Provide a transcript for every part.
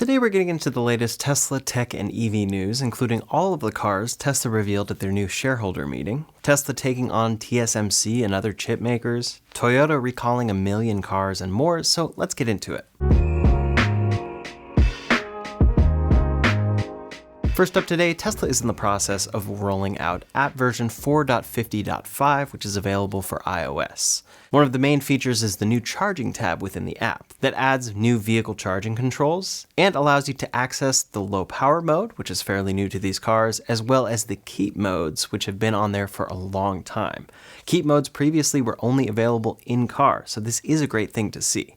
Today we're getting into the latest Tesla tech and EV news, including all of the cars Tesla revealed at their new shareholder meeting, Tesla taking on TSMC and other chip makers, Toyota recalling 1 million cars, and more, so let's get into it. First up today, Tesla is in the process of rolling out app version 4.50.5, which is available for iOS. One of the main features is the new charging tab within the app that adds new vehicle charging controls and allows you to access the low power mode, which is fairly new to these cars, as well as the keep modes, which have been on there for a long time. Keep modes previously were only available in car, so this is a great thing to see.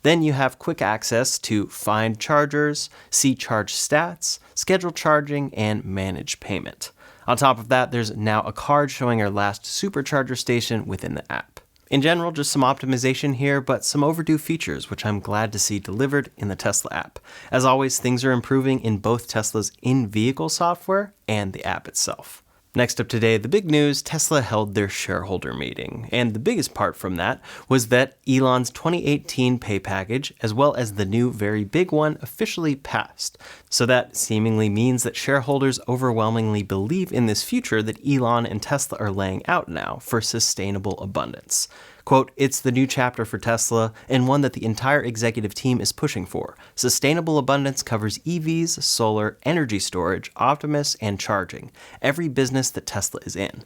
Then you have quick access to find chargers, see charge stats, schedule charging, and manage payment. On top of that, there's now a card showing our last supercharger station within the app. In general, just some optimization here, but some overdue features, which I'm glad to see delivered in the Tesla app. As always, things are improving in both Tesla's in-vehicle software and the app itself. Next up today, the big news, Tesla held their shareholder meeting, and the biggest part from that was that Elon's 2018 pay package, as well as the new very big one, officially passed. So that seemingly means that shareholders overwhelmingly believe in this future that Elon and Tesla are laying out now for sustainable abundance. Quote, "It's the new chapter for Tesla and one that the entire executive team is pushing for. Sustainable abundance covers EVs, solar, energy storage, Optimus, and charging. Every business that Tesla is in."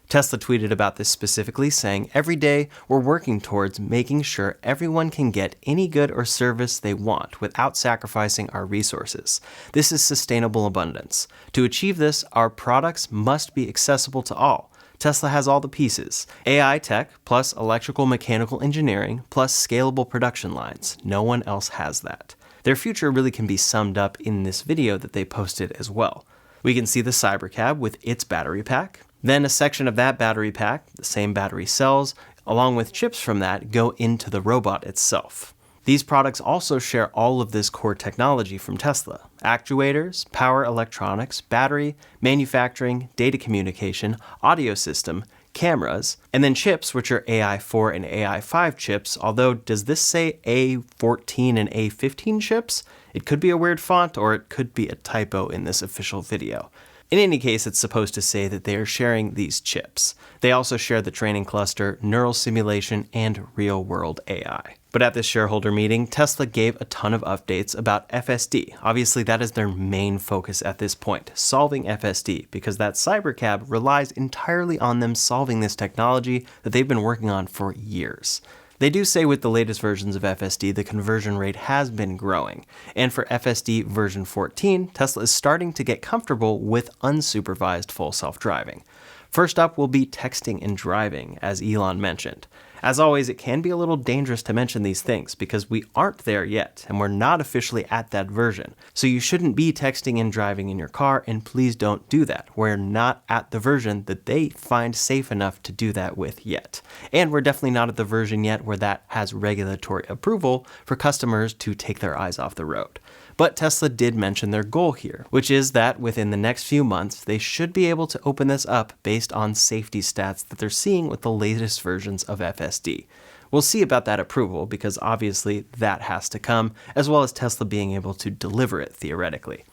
Tesla tweeted about this specifically, saying, "Every day we're working towards making sure everyone can get any good or service they want without sacrificing our resources. This is sustainable abundance. To achieve this, our products must be accessible to all. Tesla has all the pieces. AI tech, plus electrical mechanical engineering, plus scalable production lines. No one else has that." Their future really can be summed up in this video that they posted as well. We can see the Cybercab with its battery pack. Then a section of that battery pack, the same battery cells, along with chips from that, go into the robot itself. These products also share all of this core technology from Tesla: actuators, power electronics, battery, manufacturing, data communication, audio system, cameras, and then chips, which are AI4 and AI5 chips, although does this say A14 and A15 chips? It could be a weird font, or it could be a typo in this official video. In any case, it's supposed to say that they are sharing these chips. They also share the training cluster, neural simulation, and real-world AI. But at this shareholder meeting, Tesla gave a ton of updates about FSD. Obviously, that is their main focus at this point, solving FSD, because that Cybercab relies entirely on them solving this technology that they've been working on for years. They do say with the latest versions of FSD, the conversion rate has been growing. And for FSD version 14, Tesla is starting to get comfortable with unsupervised full self-driving. First up will be texting and driving, as Elon mentioned. As always, it can be a little dangerous to mention these things because we aren't there yet, and we're not officially at that version. So you shouldn't be texting and driving in your car, and please don't do that. We're not at the version that they find safe enough to do that with yet. And we're definitely not at the version yet where that has regulatory approval for customers to take their eyes off the road. But Tesla did mention their goal here, which is that within the next few months, they should be able to open this up based on safety stats that they're seeing with the latest versions of FSD. We'll see about that approval because obviously that has to come, as well as Tesla being able to deliver it theoretically.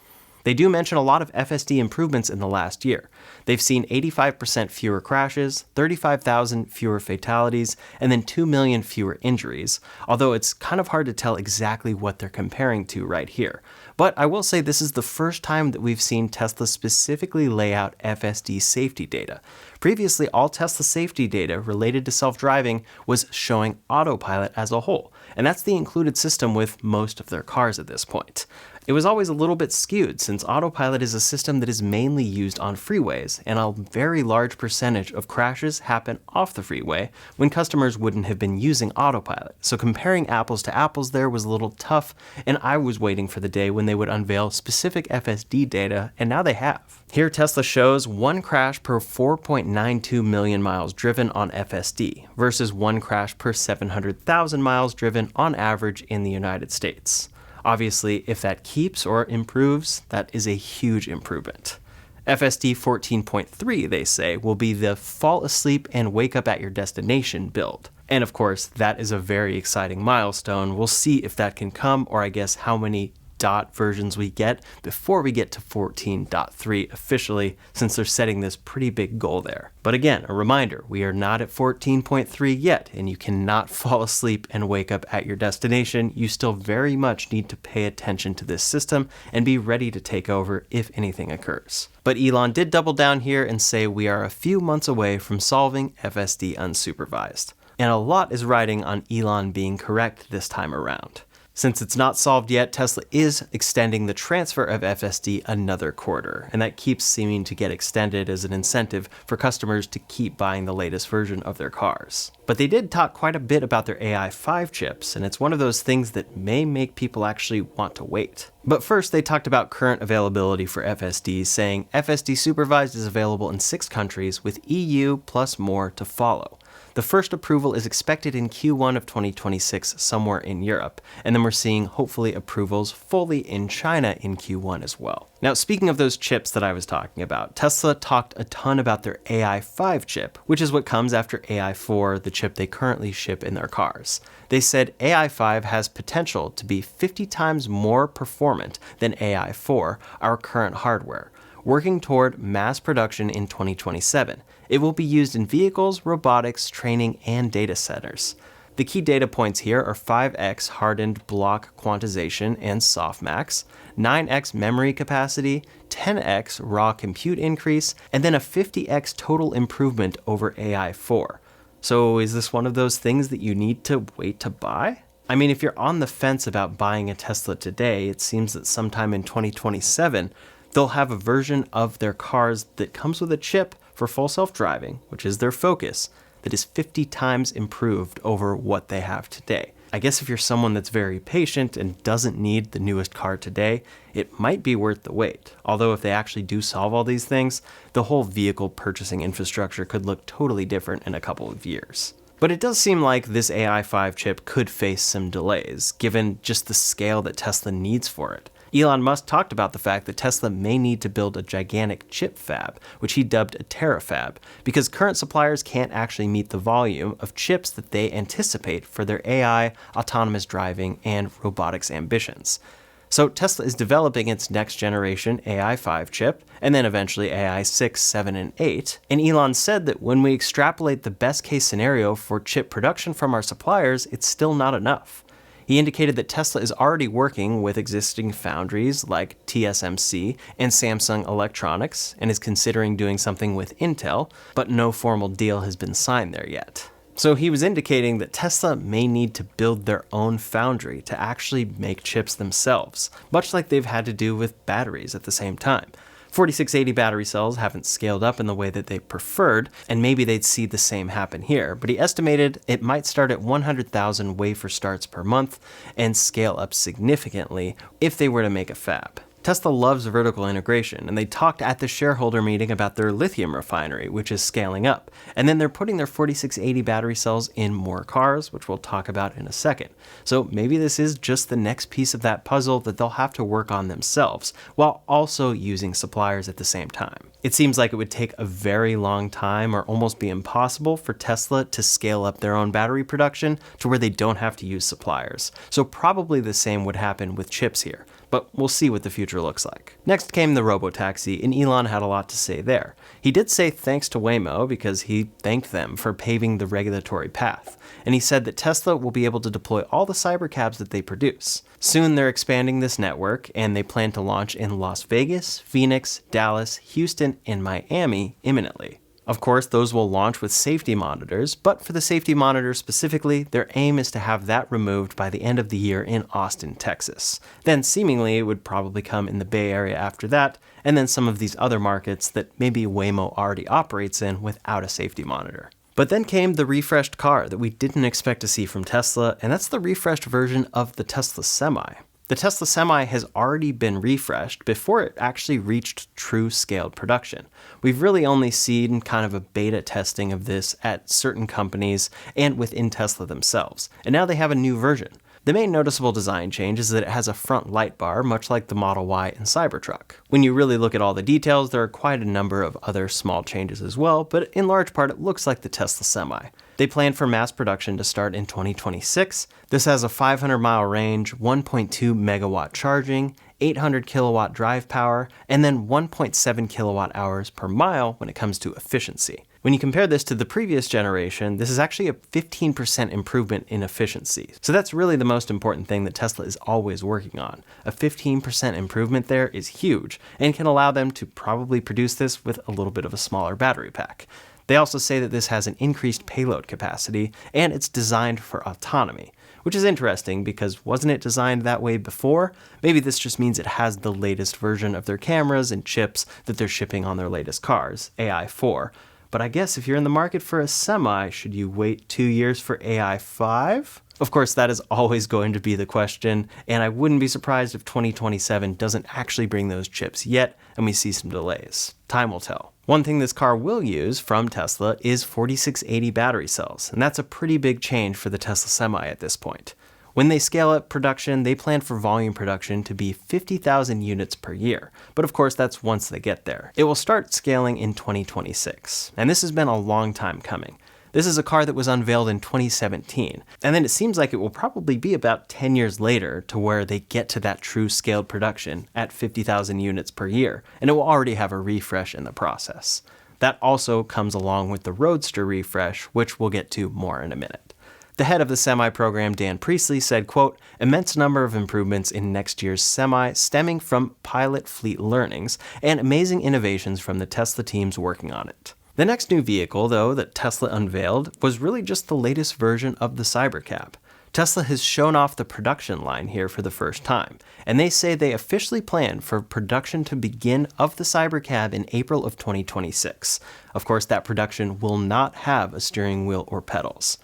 They do mention a lot of FSD improvements in the last year. They've seen 85% fewer crashes, 35,000 fewer fatalities, and then 2 million fewer injuries, although it's kind of hard to tell exactly what they're comparing to right here. But I will say this is the first time that we've seen Tesla specifically lay out FSD safety data. Previously, all Tesla safety data related to self-driving was showing autopilot as a whole, and that's the included system with most of their cars at this point. It was always a little bit skewed since autopilot is a system that is mainly used on freeways, and a very large percentage of crashes happen off the freeway when customers wouldn't have been using autopilot. So comparing apples to apples there was a little tough, and I was waiting for the day when they would unveil specific FSD data, and now they have. Here Tesla shows 1 crash per 4.92 million miles driven on FSD versus 1 crash per 700,000 miles driven on average in the United States. Obviously, if that keeps or improves, that is a huge improvement. FSD 14.3, they say, will be the fall asleep and wake up at your destination build. And of course, that is a very exciting milestone. We'll see if that can come, or I guess how many dot versions we get before we get to 14.3 officially, since they're setting this pretty big goal there. But again, a reminder, we are not at 14.3 yet, and you cannot fall asleep and wake up at your destination. You still very much need to pay attention to this system and be ready to take over if anything occurs. But Elon did double down here and say we are a few months away from solving FSD unsupervised. And a lot is riding on Elon being correct this time around. Since it's not solved yet, Tesla is extending the transfer of FSD another quarter, and that keeps seeming to get extended as an incentive for customers to keep buying the latest version of their cars. But they did talk quite a bit about their AI5 chips, and it's one of those things that may make people actually want to wait. But first, they talked about current availability for FSD, saying FSD Supervised is available in 6 countries, with EU plus more to follow. The first approval is expected in Q1 of 2026 somewhere in Europe, and then we're seeing hopefully approvals fully in China in Q1 as well. Now, speaking of those chips that I was talking about, Tesla talked a ton about their AI5 chip, which is what comes after AI4, the chip they currently ship in their cars. They said AI5 has potential to be 50 times more performant than AI4, our current hardware, working toward mass production in 2027. It will be used in vehicles, robotics, training, and data centers. The key data points here are 5x hardened block quantization and softmax, 9x memory capacity, 10x raw compute increase, and then a 50x total improvement over AI4. So is this one of those things that you need to wait to buy? I mean, if you're on the fence about buying a Tesla today, it seems that sometime in 2027, they'll have a version of their cars that comes with a chip for full self-driving, which is their focus, that is 50 times improved over what they have today. I guess if you're someone that's very patient and doesn't need the newest car today, it might be worth the wait. Although if they actually do solve all these things, the whole vehicle purchasing infrastructure could look totally different in a couple of years. But it does seem like this AI5 chip could face some delays, given just the scale that Tesla needs for it. Elon Musk talked about the fact that Tesla may need to build a gigantic chip fab, which he dubbed a terafab, because current suppliers can't actually meet the volume of chips that they anticipate for their AI, autonomous driving, and robotics ambitions. So Tesla is developing its next generation AI5 chip, and then eventually AI 6, 7, and 8. And Elon said that when we extrapolate the best case scenario for chip production from our suppliers, it's still not enough. He indicated that Tesla is already working with existing foundries like TSMC and Samsung Electronics, and is considering doing something with Intel, but no formal deal has been signed there yet. So he was indicating that Tesla may need to build their own foundry to actually make chips themselves, much like they've had to do with batteries at the same time. 4680 battery cells haven't scaled up in the way that they preferred, and maybe they'd see the same happen here, but he estimated it might start at 100,000 wafer starts per month and scale up significantly if they were to make a fab. Tesla loves vertical integration, and they talked at the shareholder meeting about their lithium refinery, which is scaling up. And then they're putting their 4680 battery cells in more cars, which we'll talk about in a second. So maybe this is just the next piece of that puzzle that they'll have to work on themselves, while also using suppliers at the same time. It seems like it would take a very long time, or almost be impossible, for Tesla to scale up their own battery production to where they don't have to use suppliers. So probably the same would happen with chips here, but we'll see what the future looks like. Next came the Robotaxi, and Elon had a lot to say there. He did say thanks to Waymo because he thanked them for paving the regulatory path, and he said that Tesla will be able to deploy all the Cybercabs that they produce. Soon they're expanding this network, and they plan to launch in Las Vegas, Phoenix, Dallas, Houston, and Miami imminently. Of course, those will launch with safety monitors, but for the safety monitors specifically, their aim is to have that removed by the end of the year in Austin, Texas. Then seemingly it would probably come in the Bay Area after that, and then some of these other markets that maybe Waymo already operates in without a safety monitor. But then came the refreshed car that we didn't expect to see from Tesla, and that's the refreshed version of the Tesla Semi. The Tesla Semi has already been refreshed before it actually reached true scaled production. We've really only seen kind of a beta testing of this at certain companies and within Tesla themselves, and now they have a new version. The main noticeable design change is that it has a front light bar, much like the Model Y and Cybertruck. When you really look at all the details, there are quite a number of other small changes as well, but in large part it looks like the Tesla Semi. They plan for mass production to start in 2026. This has a 500-mile range, 1.2 megawatt charging, 800 kilowatt drive power, and then 1.7 kilowatt hours per mile when it comes to efficiency. When you compare this to the previous generation, this is actually a 15% improvement in efficiency. So that's really the most important thing that Tesla is always working on. A 15% improvement there is huge and can allow them to probably produce this with a little bit of a smaller battery pack. They also say that this has an increased payload capacity and it's designed for autonomy, which is interesting because wasn't it designed that way before? Maybe this just means it has the latest version of their cameras and chips that they're shipping on their latest cars, AI4. But I guess if you're in the market for a semi, should you wait 2 years for AI5? Of course, that is always going to be the question, and I wouldn't be surprised if 2027 doesn't actually bring those chips yet, and we see some delays. Time will tell. One thing this car will use from Tesla is 4680 battery cells, and that's a pretty big change for the Tesla Semi at this point. When they scale up production, they plan for volume production to be 50,000 units per year. But of course, that's once they get there. It will start scaling in 2026. And this has been a long time coming. This is a car that was unveiled in 2017. And then it seems like it will probably be about 10 years later to where they get to that true scaled production at 50,000 units per year. And it will already have a refresh in the process. That also comes along with the Roadster refresh, which we'll get to more in a minute. The head of the Semi program, Dan Priestley, said, quote, "Immense number of improvements in next year's Semi stemming from pilot fleet learnings and amazing innovations from the Tesla teams working on it." The next new vehicle, though, that Tesla unveiled was really just the latest version of the Cybercab. Tesla has shown off the production line here for the first time, and they say they officially plan for production to begin of the Cybercab in April of 2026. Of course, that production will not have a steering wheel or pedals.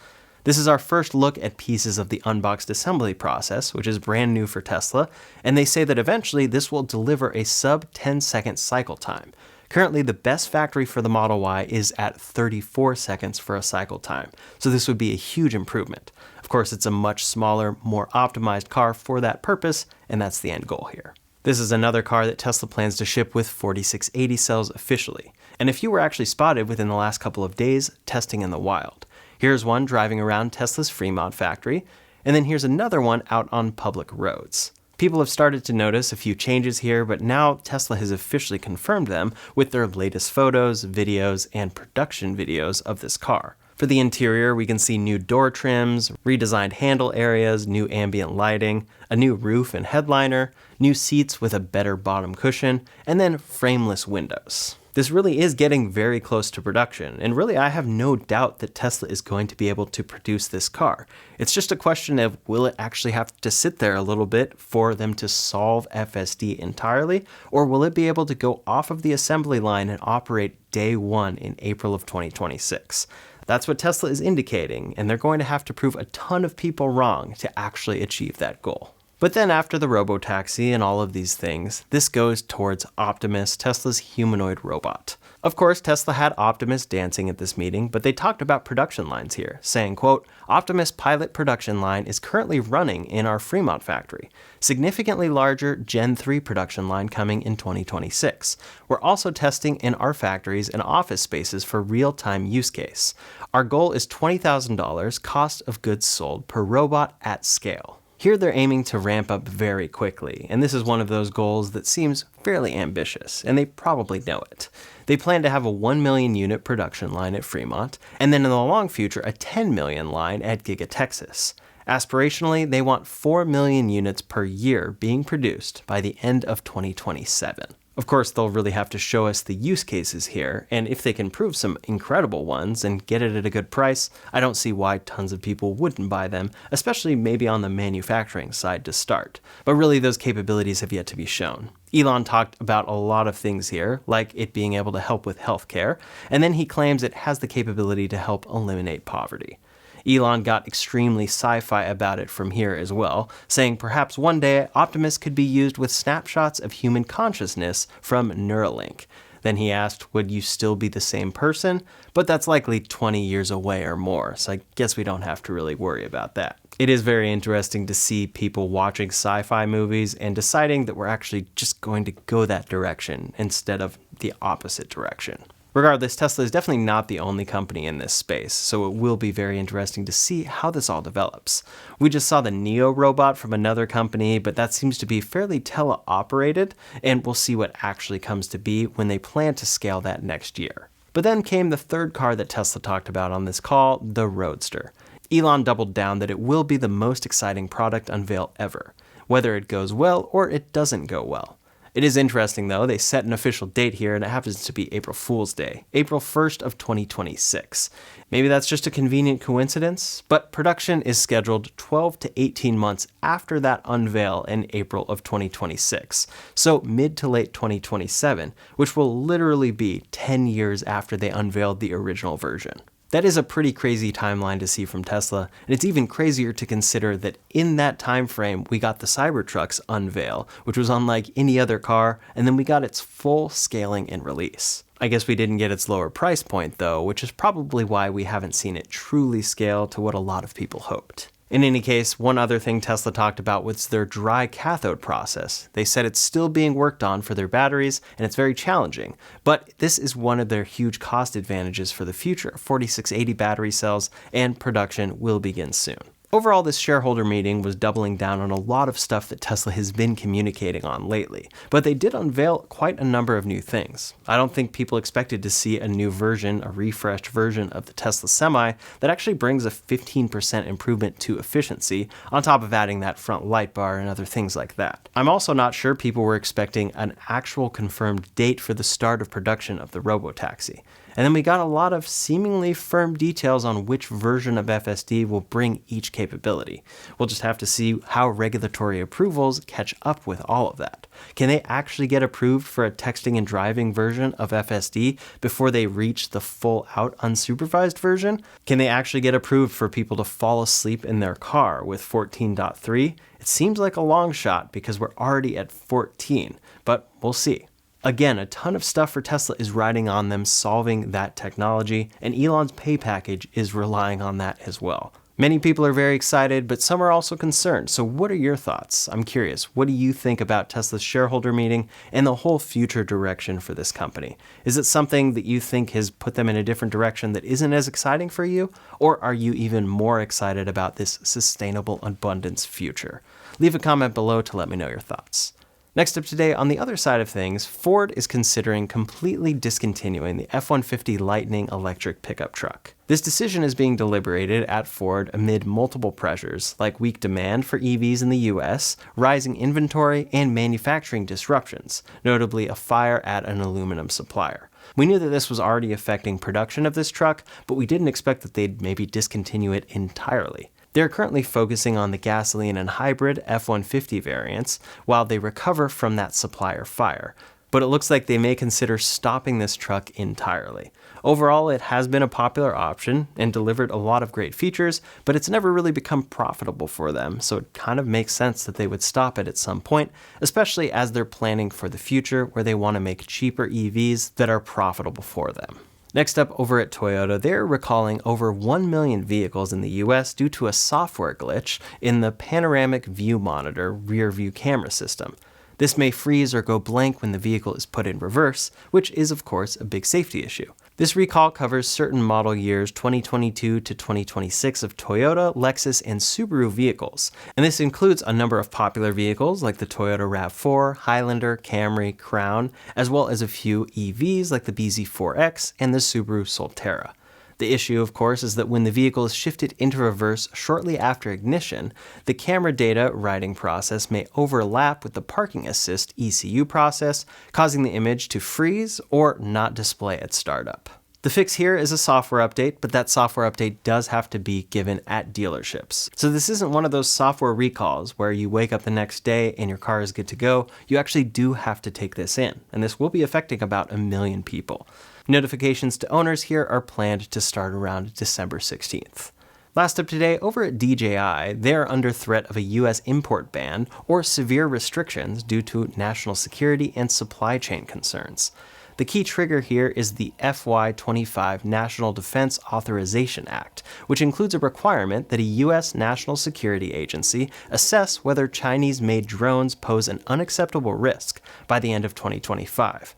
This is our first look at pieces of the unboxed assembly process, which is brand new for Tesla, and they say that eventually this will deliver a sub 10-second cycle time. Currently, the best factory for the Model Y is at 34 seconds for a cycle time, so this would be a huge improvement. Of course, it's a much smaller, more optimized car for that purpose, and that's the end goal here. This is another car that Tesla plans to ship with 4680 cells officially, and a few were actually spotted within the last couple of days testing in the wild. Here's one driving around Tesla's Fremont factory, and then here's another one out on public roads. People have started to notice a few changes here, but now Tesla has officially confirmed them with their latest photos, videos, and production videos of this car. For the interior, we can see new door trims, redesigned handle areas, new ambient lighting, a new roof and headliner, new seats with a better bottom cushion, and then frameless windows. This really is getting very close to production, and really I have no doubt that Tesla is going to be able to produce this car. It's just a question of will it actually have to sit there a little bit for them to solve FSD entirely, or will it be able to go off of the assembly line and operate day one in April of 2026? That's what Tesla is indicating, and they're going to have to prove a ton of people wrong to actually achieve that goal. But then after the Robotaxi and all of these things, this goes towards Optimus, Tesla's humanoid robot. Of course, Tesla had Optimus dancing at this meeting, but they talked about production lines here, saying, quote, "Optimus pilot production line is currently running in our Fremont factory. Significantly larger Gen 3 production line coming in 2026. We're also testing in our factories and office spaces for real-time use case. Our goal is $20,000 cost of goods sold per robot at scale." Here they're aiming to ramp up very quickly, and this is one of those goals that seems fairly ambitious, and they probably know it. They plan to have a 1 million unit production line at Fremont, and then in the long future, a 10 million line at Giga Texas. Aspirationally, they want 4 million units per year being produced by the end of 2027. Of course, they'll really have to show us the use cases here, and if they can prove some incredible ones and get it at a good price, I don't see why tons of people wouldn't buy them, especially maybe on the manufacturing side to start. But really, those capabilities have yet to be shown. Elon talked about a lot of things here, like it being able to help with healthcare, and then he claims it has the capability to help eliminate poverty. Elon got extremely sci-fi about it from here as well, saying perhaps one day Optimus could be used with snapshots of human consciousness from Neuralink. Then he asked, would you still be the same person? But that's likely 20 years away or more, so I guess we don't have to really worry about that. It is very interesting to see people watching sci-fi movies and deciding that we're actually just going to go that direction instead of the opposite direction. Regardless, Tesla is definitely not the only company in this space, so it will be very interesting to see how this all develops. We just saw the Neo robot from another company, but that seems to be fairly teleoperated, and we'll see what actually comes to be when they plan to scale that next year. But then came the third car that Tesla talked about on this call, the Roadster. Elon doubled down that it will be the most exciting product unveil ever, whether it goes well or it doesn't go well. It is interesting though, they set an official date here and it happens to be April Fool's Day, April 1st of 2026. Maybe that's just a convenient coincidence, but production is scheduled 12 to 18 months after that unveil in April of 2026, so mid to late 2027, which will literally be 10 years after they unveiled the original version. That is a pretty crazy timeline to see from Tesla, and it's even crazier to consider that in that time frame we got the Cybertruck's unveil, which was unlike any other car, and then we got its full scaling and release. I guess we didn't get its lower price point though, which is probably why we haven't seen it truly scale to what a lot of people hoped. In any case, one other thing Tesla talked about was their dry cathode process. They said it's still being worked on for their batteries, and it's very challenging, but this is one of their huge cost advantages for the future. 4680 battery cells and production will begin soon. Overall, this shareholder meeting was doubling down on a lot of stuff that Tesla has been communicating on lately, but they did unveil quite a number of new things. I don't think people expected to see a new version, a refreshed version of the Tesla Semi that actually brings a 15% improvement to efficiency, on top of adding that front light bar and other things like that. I'm also not sure people were expecting an actual confirmed date for the start of production of the Robotaxi. And then we got a lot of seemingly firm details on which version of FSD will bring each capability. We'll just have to see how regulatory approvals catch up with all of that. Can they actually get approved for a texting and driving version of FSD before they reach the full-out unsupervised version? Can they actually get approved for people to fall asleep in their car with 14.3? It seems like a long shot because we're already at 14, but we'll see. Again, a ton of stuff for Tesla is riding on them solving that technology, and Elon's pay package is relying on that as well. Many people are very excited, but some are also concerned. So what are your thoughts? I'm curious, what do you think about Tesla's shareholder meeting and the whole future direction for this company? Is it something that you think has put them in a different direction that isn't as exciting for you? Or are you even more excited about this sustainable abundance future? Leave a comment below to let me know your thoughts. Next up today, on the other side of things, Ford is considering completely discontinuing the F-150 Lightning electric pickup truck. This decision is being deliberated at Ford amid multiple pressures, like weak demand for EVs in the US, rising inventory, and manufacturing disruptions, notably a fire at an aluminum supplier. We knew that this was already affecting production of this truck, but we didn't expect that they'd maybe discontinue it entirely. They're currently focusing on the gasoline and hybrid F-150 variants while they recover from that supplier fire, but it looks like they may consider stopping this truck entirely. Overall, it has been a popular option and delivered a lot of great features, but it's never really become profitable for them, so it kind of makes sense that they would stop it at some point, especially as they're planning for the future where they want to make cheaper EVs that are profitable for them. Next up, over at Toyota, they're recalling over 1 million vehicles in the US due to a software glitch in the panoramic view monitor rear view camera system. This may freeze or go blank when the vehicle is put in reverse, which is of course a big safety issue. This recall covers certain model years 2022 to 2026 of Toyota, Lexus, and Subaru vehicles, and this includes a number of popular vehicles like the Toyota RAV4, Highlander, Camry, Crown, as well as a few EVs like the BZ4X and the Subaru Solterra. The issue, of course, is that when the vehicle is shifted into reverse shortly after ignition, the camera data writing process may overlap with the parking assist ECU process, causing the image to freeze or not display at startup. The fix here is a software update, but that software update does have to be given at dealerships. So this isn't one of those software recalls where you wake up the next day and your car is good to go. You actually do have to take this in, and this will be affecting about 1 million people. Notifications to owners here are planned to start around December 16th. Last up today, over at DJI, they're under threat of a US import ban or severe restrictions due to national security and supply chain concerns. The key trigger here is the FY25 National Defense Authorization Act, which includes a requirement that a US national security agency assess whether Chinese-made drones pose an unacceptable risk by the end of 2025.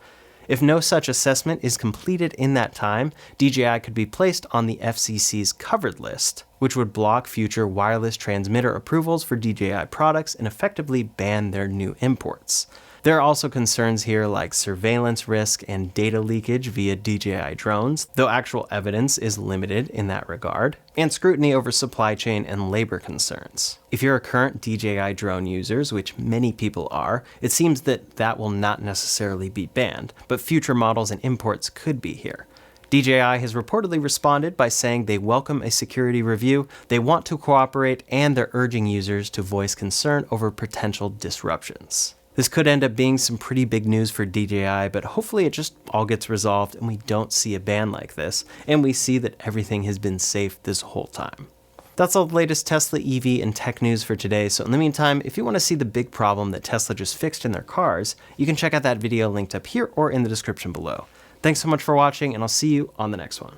If no such assessment is completed in that time, DJI could be placed on the FCC's covered list, which would block future wireless transmitter approvals for DJI products and effectively ban their new imports. There are also concerns here like surveillance risk and data leakage via DJI drones, though actual evidence is limited in that regard, and scrutiny over supply chain and labor concerns. If you're a current DJI drone user, which many people are, it seems that will not necessarily be banned, but future models and imports could be here. DJI has reportedly responded by saying they welcome a security review, they want to cooperate, and they're urging users to voice concern over potential disruptions. This could end up being some pretty big news for DJI, but hopefully it just all gets resolved and we don't see a ban like this, and we see that everything has been safe this whole time. That's all the latest Tesla EV and tech news for today, so in the meantime, if you want to see the big problem that Tesla just fixed in their cars, you can check out that video linked up here or in the description below. Thanks so much for watching, and I'll see you on the next one.